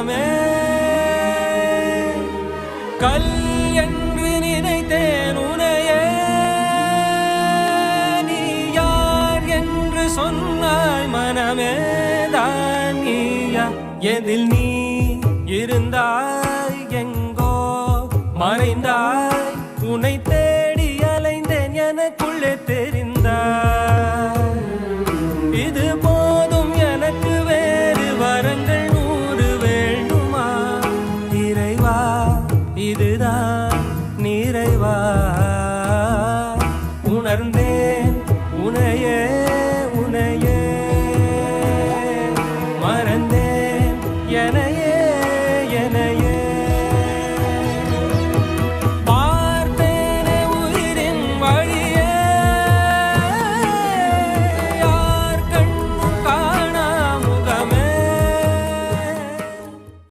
மனமே கல் என்று நினைத்தேன் உனையே நீ யார் என்று சொன்னாய் மனமே தான் நீயா எதில் நீ இருந்தாய் எங்கோ மறைந்தாய் உன்னை